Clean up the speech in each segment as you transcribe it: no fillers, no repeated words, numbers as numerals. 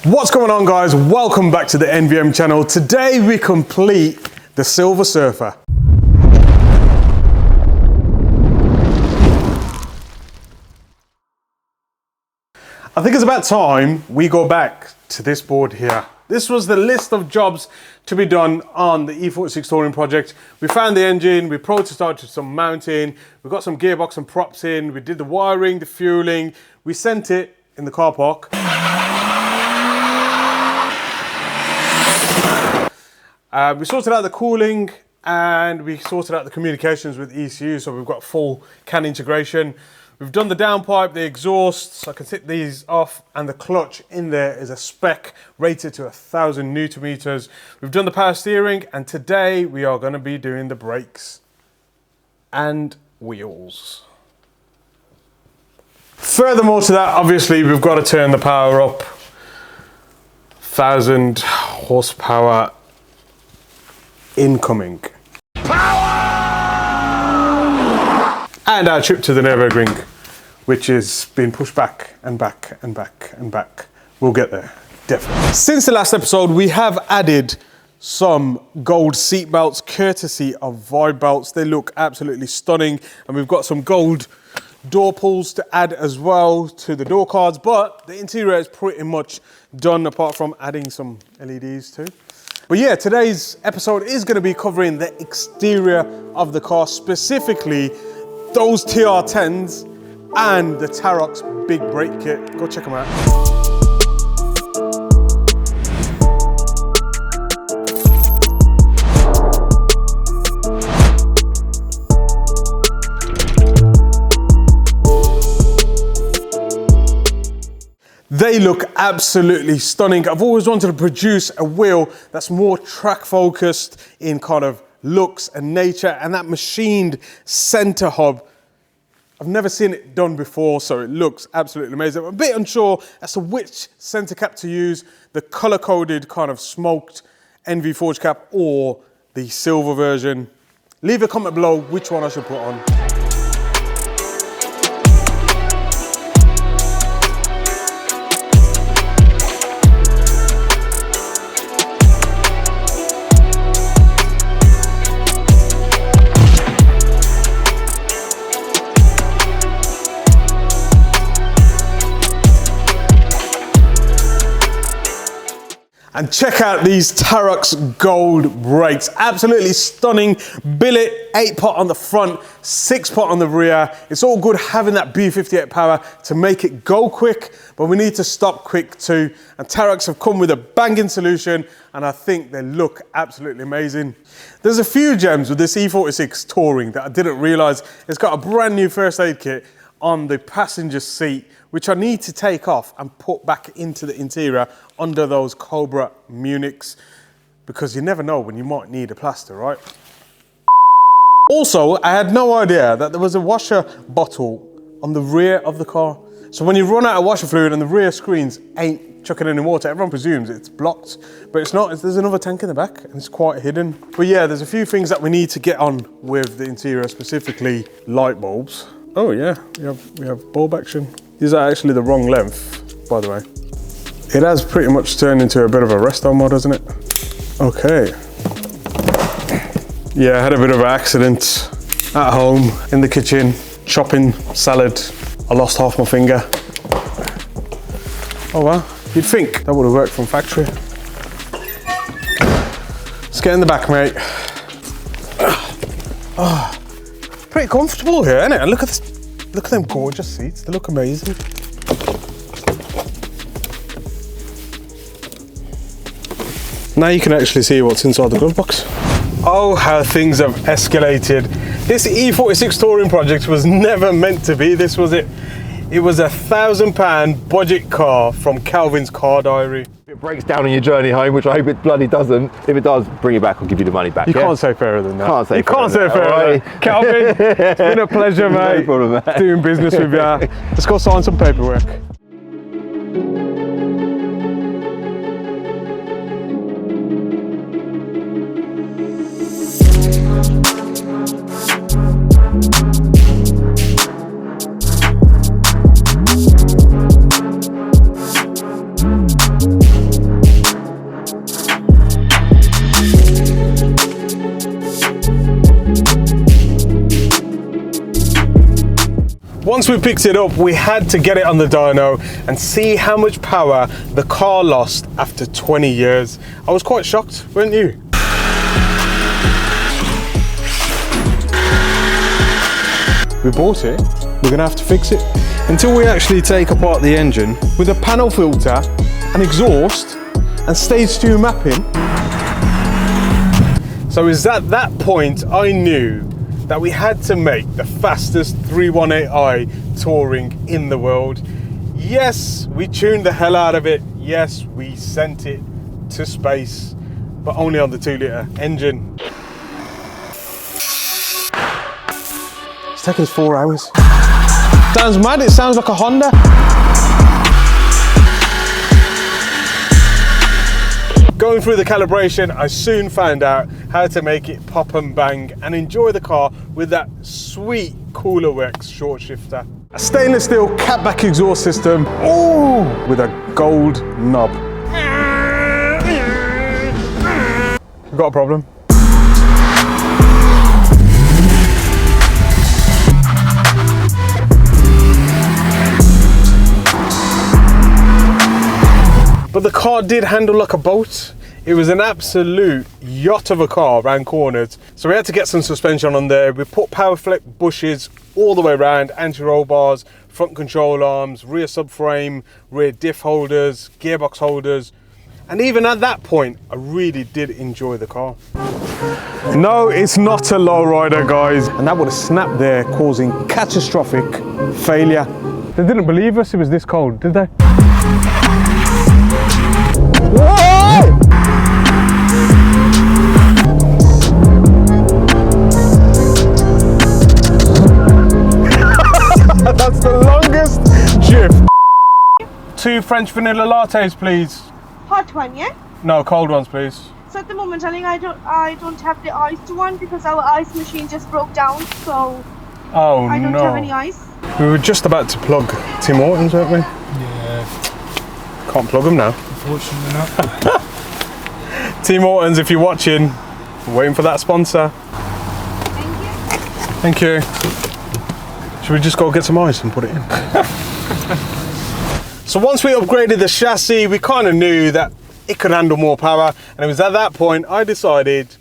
What's going on, guys? Welcome back to the NVM channel. Today we complete the Silver Surfer. I think it's about time we go back to this board here. This was the list of jobs to be done on the E46 touring project. We found the engine, we prototyped some mounting, we got some gearbox and props in, we did the wiring, the fueling, we sent it in the car park. We sorted out the cooling and we sorted out the communications with ECU, so we've got full CAN integration. We've done the downpipe, the exhaust, so I can take these off, and the clutch in there is a spec rated to 1,000 Newton meters. We've done the power steering, and today we are going to be doing the brakes and wheels. Furthermore to that, obviously we've got to turn the power up. 1,000 horsepower incoming. And our trip to the Nürburgring, which is being pushed back and back and back and back. We'll get there, definitely. Since the last episode, we have added some gold seat belts, courtesy of Vibe Belts. They look absolutely stunning. And we've got some gold door pulls to add as well to the door cards, but the interior is pretty much done apart from adding some LEDs too. But yeah, today's episode is going to be covering the exterior of the car, specifically those TR10s and the Tarox big brake kit. Go check them out. They look absolutely stunning. I've always wanted to produce a wheel that's more track focused in kind of looks and nature, and that machined center hub, I've never seen it done before, so it looks absolutely amazing. I'm a bit unsure as to which center cap to use, the color coded kind of smoked NV forge cap or the silver version. Leave a comment below which one I should put on. And check out these Tarox gold brakes. Absolutely stunning. Billet, 8-pot on the front, 6-pot on the rear. It's all good having that B58 power to make it go quick, but we need to stop quick too. And Tarox have come with a banging solution, and I think they look absolutely amazing. There's a few gems with this E46 touring that I didn't realize. It's got a brand new first aid kit on the passenger seat, which I need to take off and put back into the interior under those Cobra Munichs, because you never know when you might need a plaster, right? Also, I had no idea that there was a washer bottle on the rear of the car. So when you run out of washer fluid and the rear screens ain't chucking any water, everyone presumes it's blocked, but it's not. There's another tank in the back and it's quite hidden. But yeah, there's a few things that we need to get on with the interior, specifically light bulbs. Oh yeah, we have bulb action. These are actually the wrong length, by the way. It has pretty much turned into a bit of a resto mod, hasn't it? Okay. Yeah, I had a bit of an accident at home in the kitchen, chopping salad. I lost half my finger. Oh well, you'd think that would have worked from factory. Let's get in the back, mate. Oh. Pretty comfortable here, isn't it? And look at this, look at them gorgeous seats. They look amazing. Now you can actually see what's inside the glove box. Oh, how things have escalated. This E46 touring project was never meant to be. This was it. It was £1,000 budget car from Calvin's Car Diary. If it breaks down on your journey home, which I hope it bloody doesn't, if it does, bring it back, I'll give you the money back. You can't say fairer than that. You can't say fairer than that. Calvin, it's been a pleasure, mate. No problem, mate. Doing business with you. Let's go sign some paperwork. Once we picked it up, we had to get it on the dyno and see how much power the car lost after 20 years. I was quite shocked, weren't you? We bought it, we're gonna have to fix it. Until we actually take apart the engine with a panel filter, an exhaust, and stage 2 mapping. So it's at that point I knew that we had to make the fastest 318i touring in the world. Yes, we tuned the hell out of it. Yes, we sent it to space, but only on the 2-litre engine. It's taken us 4 hours. Sounds mad, it sounds like a Honda. Going through the calibration, I soon found out how to make it pop and bang and enjoy the car with that sweet Cooler Works short shifter. A stainless steel catback exhaust system, ooh, with a gold knob. You got a problem? But the car did handle like a boat. It was an absolute yacht of a car around corners. So we had to get some suspension on there. We put power flip bushes all the way around, anti-roll bars, front control arms, rear subframe, rear diff holders, gearbox holders. And even at that point, I really did enjoy the car. No, it's not a lowrider, guys. And that would have snapped there, causing catastrophic failure. They didn't believe us it was this cold, did they? Whoa! That's the longest drift. 2 French vanilla lattes, please. Hot one, yeah? No, cold ones, please. So at the moment, darling, I don't have the iced one because our ice machine just broke down, so Oh, I don't no. have any ice. We were just about to plug Tim Hortons, weren't we? Yeah, Can't plug them now. unfortunately not. Tim Hortons, if you're watching, we're waiting for that sponsor. Thank you. Thank you. Should we just go get some ice and put it in? So once we upgraded the chassis, we kind of knew that it could handle more power, and it was at that point I decided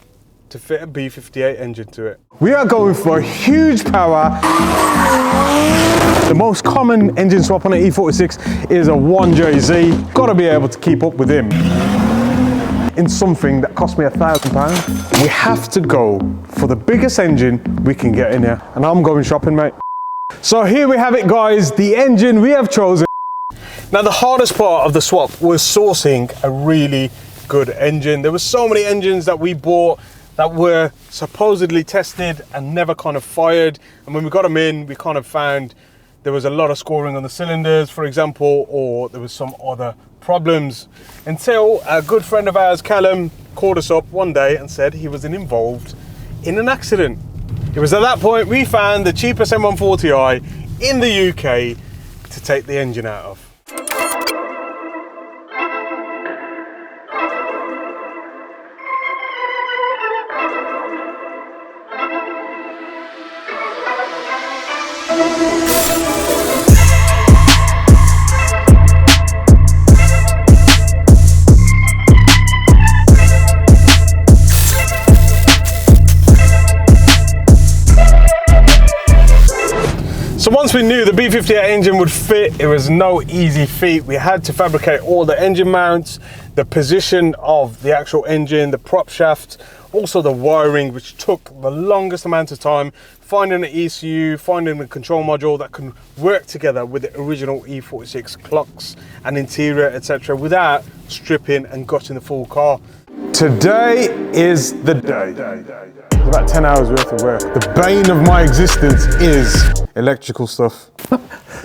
to fit a B58 engine to it. We are going for huge power. The most common engine swap on an E46 is a 1JZ. Got to be able to keep up with him in something that cost me £1,000. We have to go for the biggest engine we can get in here, and I'm going shopping, mate. So here we have it, guys, the engine we have chosen. Now the hardest part of the swap was sourcing a really good engine. There were so many engines that we bought that were supposedly tested and never kind of fired, and when we got them in, we kind of found there was a lot of scoring on the cylinders, for example, or there was some other problems, until a good friend of ours, Callum, called us up one day and said he was involved in an accident. It was at that point we found the cheapest M140i in the UK to take the engine out of. So once we knew the B58 engine would fit, it was no easy feat. We had to fabricate all the engine mounts, the position of the actual engine, the prop shaft, also the wiring, which took the longest amount of time, finding an ECU, finding a control module that can work together with the original E46 clocks and interior, etc., without stripping and gutting the full car. Today is the day. It's about 10 hours worth of work. The bane of my existence is electrical stuff.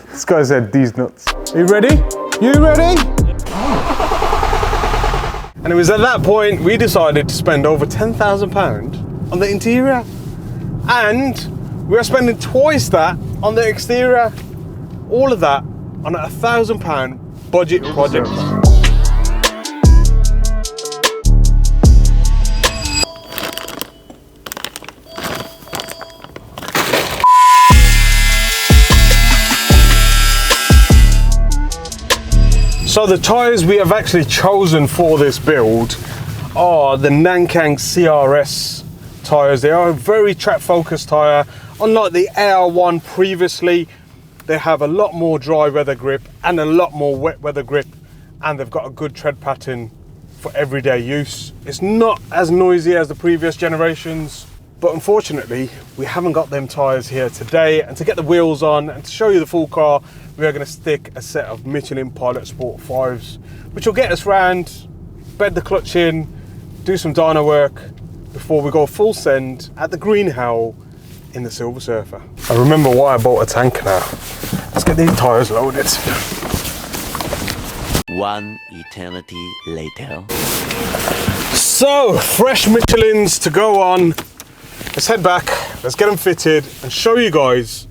This guy said these nuts. Are you ready? You ready? And it was at that point we decided to spend over £10,000 on the interior. And we are spending twice that on the exterior. All of that on a £1,000 budget project. So the tyres we have actually chosen for this build are the Nankang CRS tyres. They are a very track focused tyre. Unlike the AR1 previously, they have a lot more dry weather grip and a lot more wet weather grip, and they've got a good tread pattern for everyday use. It's not as noisy as the previous generations, but unfortunately we haven't got them tyres here today. And to get the wheels on and to show you the full car, we are going to stick a set of Michelin Pilot Sport 5s, which will get us round, bed the clutch in, do some dyno work before we go full send at the Green Hell in the Silver Surfer. I remember why I bought a tank now. Let's get these tyres loaded. One eternity later. So, fresh Michelins to go on. Let's head back, let's get them fitted and show you guys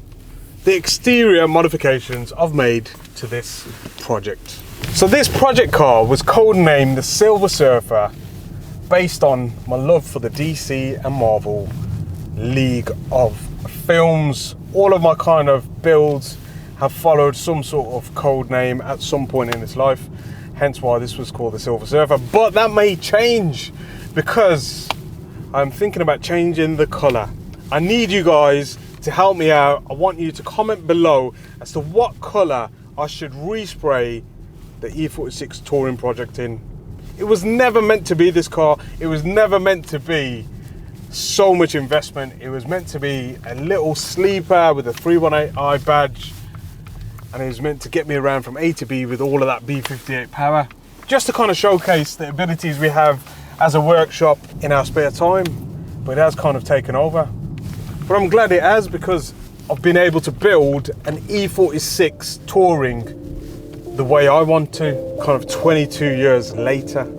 the exterior modifications I've made to this project. So this project car was codenamed the Silver Surfer, based on my love for the DC and Marvel League of films. All of my kind of builds have followed some sort of code name at some point in its life, hence why this was called the Silver Surfer. But that may change because I'm thinking about changing the colour. I need you guys to help me out. I want you to comment below as to what colour I should respray the E46 touring project in. It was never meant to be this car. It was never meant to be so much investment. It was meant to be a little sleeper with a 318i badge, and it was meant to get me around from A to B with all of that B58 power, just to kind of showcase the abilities we have as a workshop in our spare time. But it has kind of taken over. But I'm glad it has, because I've been able to build an E46 touring the way I want to, kind of 22 years later.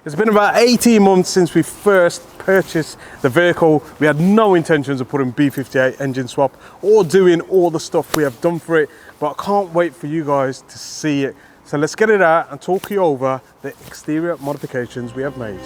It's been about 18 months since we first purchased the vehicle. We had no intentions of putting B58 engine swap or doing all the stuff we have done for it, but I can't wait for you guys to see it. So let's get it out and talk you over the exterior modifications we have made.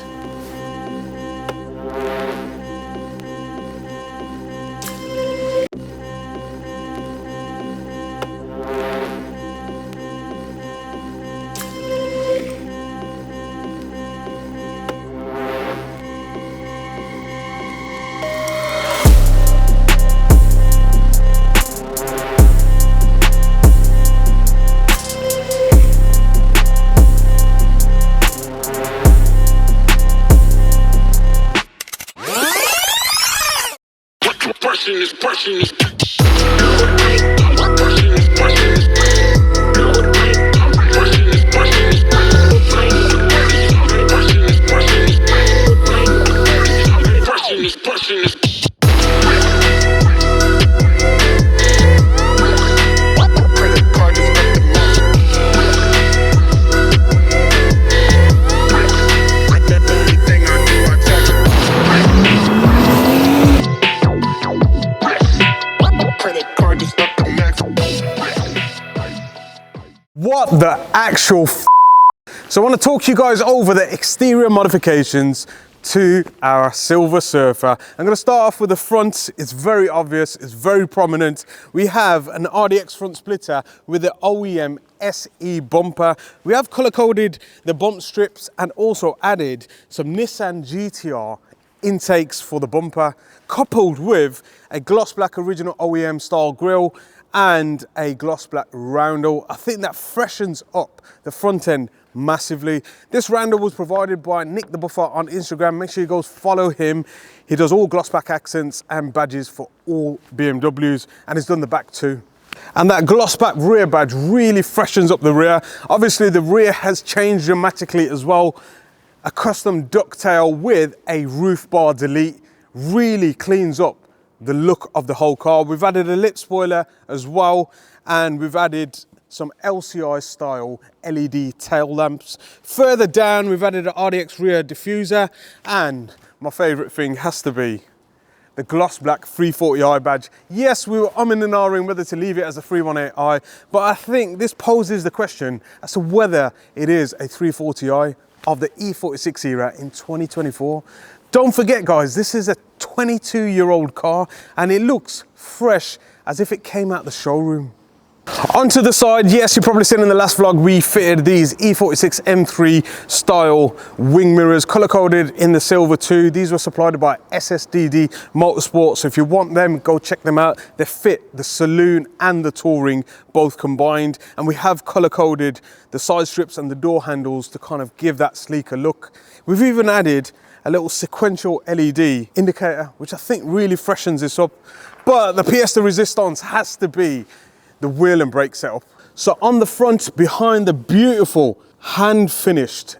What the actual f? So I want to talk to you guys over the exterior modifications to our Silver Surfer. I'm going to start off with the front. It's very obvious, it's very prominent. We have an RDX front splitter with the OEM SE bumper. We have color coded the bump strips and also added some Nissan GTR intakes for the bumper, coupled with a gloss black original OEM style grille and a gloss black roundel. I think that freshens up the front end massively. This roundel was provided by Nick the Buffer on Instagram. Make sure you go follow him. He does all gloss black accents and badges for all BMWs, and he's done the back too. And that gloss back rear badge really freshens up the rear. Obviously the rear has changed dramatically as well. A custom ducktail with a roof bar delete really cleans up the look of the whole car. We've added a lip spoiler as well, and we've added some LCI style LED tail lamps. Further down, we've added an RDX rear diffuser, and my favorite thing has to be the gloss black 340i badge. Yes, we were umming and ahhing whether to leave it as a 318i, but I think this poses the question as to whether it is a 340i of the E46 era in 2024. Don't forget, guys, this is a 22-year-old car and it looks fresh as if it came out the showroom. Onto the side, yes, you've probably seen in the last vlog, we fitted these E46 M3 style wing mirrors, color coded in the silver too. These were supplied by SSDD Motorsport, so if you want them, go check them out. They fit the saloon and the touring both combined, and we have color coded the side strips and the door handles to kind of give that sleeker look. We've even added a little sequential LED indicator, which I think really freshens this up, but the pièce de résistance has to be the wheel and brake setup. So on the front, behind the beautiful hand-finished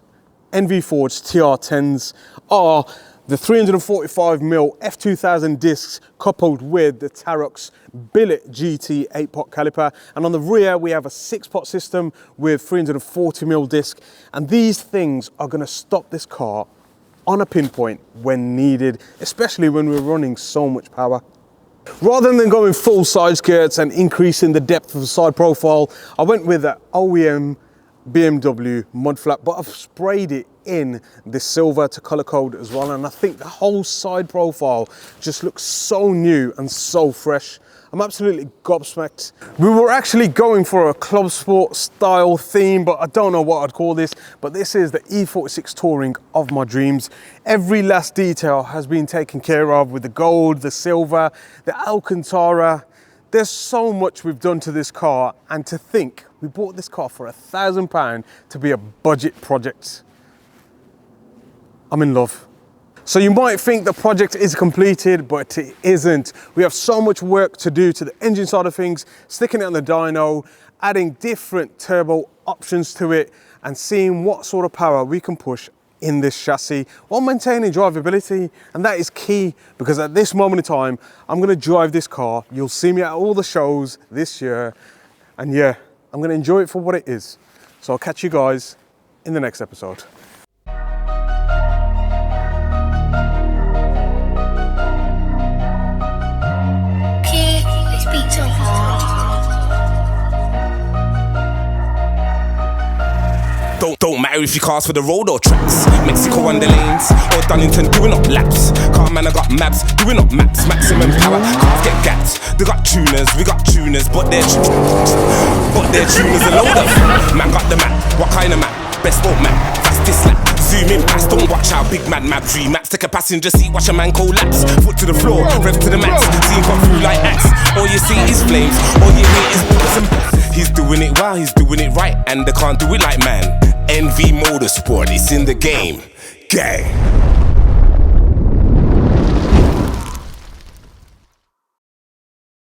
NV Forged TR10s are the 345mm F2000 discs coupled with the Tarox Billet GT 8-pot caliper. And on the rear, we have a 6-pot system with 340mm disc. And these things are gonna stop this car on a pinpoint when needed, especially when we're running so much power. Rather than going full side skirts and increasing the depth of the side profile, I went with the OEM BMW mud flap, but I've sprayed it in this silver to color code as well, and I think the whole side profile just looks so new and so fresh. I'm absolutely gobsmacked. We were actually going for a club sport style theme, but I don't know what I'd call this, but this is the E46 Touring of my dreams. Every last detail has been taken care of with the gold, the silver, the Alcantara. There's so much we've done to this car, and to think we bought this car for £1,000 to be a budget project. I'm in love. So you might think the project is completed, but it isn't. We have so much work to do to the engine side of things, sticking it on the dyno, adding different turbo options to it, and seeing what sort of power we can push in this chassis while maintaining drivability. And that is key, because at this moment in time, I'm gonna drive this car. You'll see me at all the shows this year. And yeah, I'm gonna enjoy it for what it is. So I'll catch you guys in the next episode. Don't matter if you cast for the road or tracks. Mexico on the lanes or Dunnington doing up laps. Car man, I got maps doing up maps. Maximum power, cars get gaps. They got tuners, we got tuners, but they're tuners a load of. Man got the map, what kind of map? Best boat map, fastest lap. Zoom in past, don't watch how big mad map. 3 maps, take a passenger seat, watch a man collapse. Foot to the floor, rev to the max. Team got through like axe. All you see is flames, all you hear is bullets and bats. He's doing it well, he's doing it right, and they can't do it like man. NV Motorsport, it's in the game. Gang.